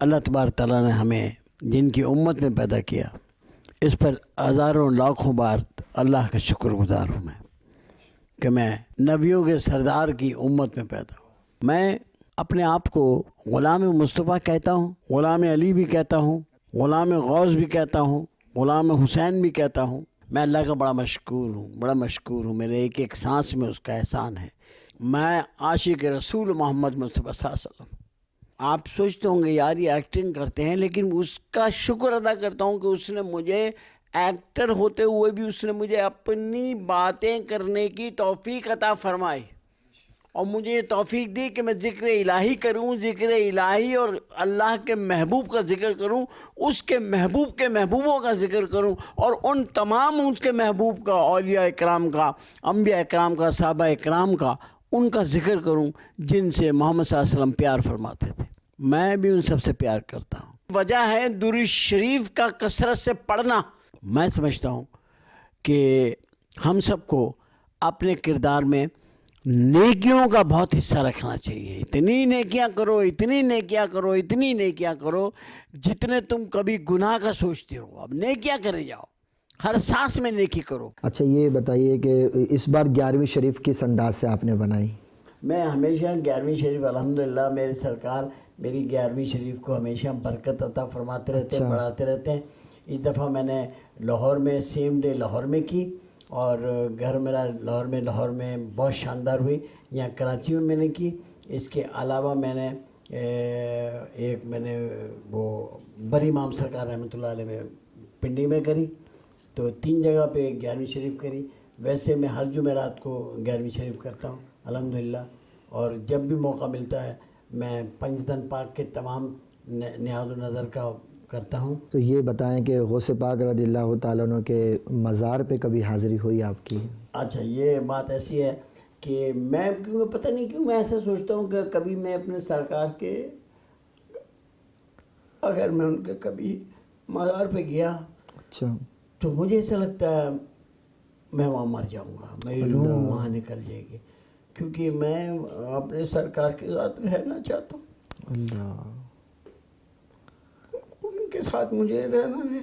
اللہ تبارک تعالیٰ نے ہمیں جن کی امت میں پیدا کیا، اس پر ہزاروں لاکھوں بار اللہ کا شکر گزار ہوں میں کہ میں نبیوں کے سردار کی امت میں پیدا ہوں۔ میں اپنے آپ کو غلام مصطفیٰ کہتا ہوں، غلام علی بھی کہتا ہوں، غلام غوث بھی کہتا ہوں، غلام حسین بھی کہتا ہوں۔ میں اللہ کا بڑا مشکور ہوں، میرے ایک ایک سانس میں اس کا احسان ہے۔ میں عاشق رسول محمد مصطفیٰ صلی اللہ علیہ وسلم۔ آپ سوچتے ہوں گے یار یہ ایکٹنگ کرتے ہیں، لیکن اس کا شکر ادا کرتا ہوں کہ اس نے مجھے ایکٹر ہوتے ہوئے بھی اس نے مجھے اپنی باتیں کرنے کی توفیق عطا فرمائی، اور مجھے یہ توفیق دی کہ میں ذکر الہی کروں، ذکر الہی اور اللہ کے محبوب کا ذکر کروں، اس کے محبوب کے محبوبوں کا ذکر کروں، اور ان تمام اس کے محبوب کا، اولیاء اکرام کا، انبیاء اکرام کا، صحابہ اکرام کا، ان کا ذکر کروں جن سے محمد صلی اللہ علیہ وسلم پیار فرماتے تھے۔ میں بھی ان سب سے پیار کرتا ہوں۔ وجہ ہے درود شریف کا کثرت سے پڑھنا۔ میں سمجھتا ہوں کہ ہم سب کو اپنے کردار میں نیکیوں کا بہت حصہ رکھنا چاہیے۔ اتنی نیکیاں کرو، اتنی نیکیاں کرو، اتنی نیکیاں کرو جتنے تم کبھی گناہ کا سوچتے ہو۔ اب نیکیاں کرے جاؤ، ہر سانس میں نیکی کرو۔ اچھا یہ بتائیے کہ اس بار 11ویں شریف کس انداز سے آپ نے بنائی؟ میں ہمیشہ 11ویں شریف الحمدللہ میرے سرکار میری 11ویں شریف کو ہمیشہ برکت عطا فرماتے رہتے ہیں، بڑھاتے رہتے ہیں۔ اس دفعہ میں نے لاہور میں سیم ڈے لاہور میں کی، اور گھر میرا لاہور میں بہت شاندار ہوئی۔ یہاں کراچی میں نے کی۔ اس کے علاوہ میں نے میں نے وہ بری امام سرکار رحمۃ اللہ علیہ میں پنڈی میں کری، تو 3 جگہ پہ 11ویں شریف کری۔ ویسے میں ہر جمعرات کو 11ویں شریف کرتا ہوں الحمدللہ، اور جب بھی موقع ملتا ہے میں پنجتن پاک کے تمام نیاز و نظر کا کرتا ہوں۔ تو یہ بتائیں کہ غوث پاک رضی اللہ تعالیٰ عنہ کے مزار پہ کبھی حاضری ہوئی آپ کی؟ اچھا یہ بات ایسی ہے کہ میں کیونکہ پتہ نہیں کیوں میں ایسا سوچتا ہوں کہ کبھی میں اپنے سرکار کے، اگر میں ان کے کبھی مزار پہ گیا اچھا تو مجھے ایسا لگتا ہے میں وہاں مر جاؤں گا، میری روح وہاں نکل جائے گی، کیونکہ میں اپنے سرکار کے ساتھ رہنا چاہتا ہوں۔ اللہ، ان کے ساتھ مجھے رہنا ہے۔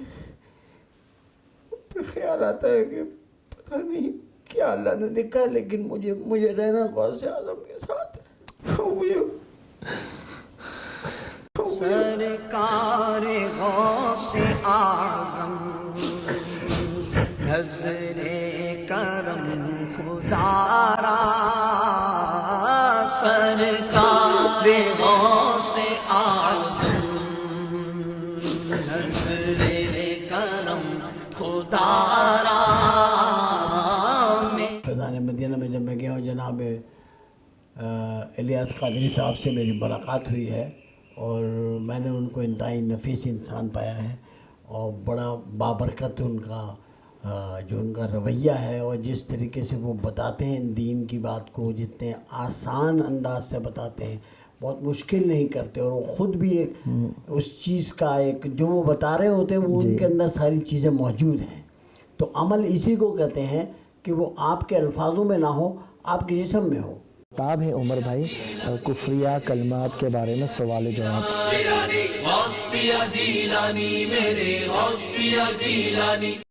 پھر خیال آتا ہے کہ پتہ نہیں کیا اللہ نے لکھا ہے، لیکن مجھے رہنا غوث اعظم کے ساتھ ہے۔ سرکار غوث اعظم نظر کرم خدا را، سرکار غوث اعظم نظر کرم خدا را۔ فیضان مدینہ میں جب میں گیا ہوں، جناب الیاس قادری صاحب سے میری ملاقات ہوئی ہے، اور میں نے ان کو انتہائی نفیس انسان پایا ہے، اور بڑا بابرکت ان کا جو ان کا رویہ ہے، اور جس طریقے سے وہ بتاتے ہیں دین کی بات کو، جتنے آسان انداز سے بتاتے ہیں، بہت مشکل نہیں کرتے، اور وہ خود بھی ایک اس چیز کا ایک جو وہ بتا رہے ہوتے ہیں وہ ان کے اندر ساری چیزیں موجود ہیں۔ تو عمل اسی کو کہتے ہیں کہ وہ آپ کے الفاظوں میں نہ ہو، آپ کے جسم میں ہو۔ کتاب ہے عمر بھائی کفریہ کلمات کے بارے میں سوال جواب۔ جیلانی غوث پیا جیلانی، میرے غوث پیا جیلانی۔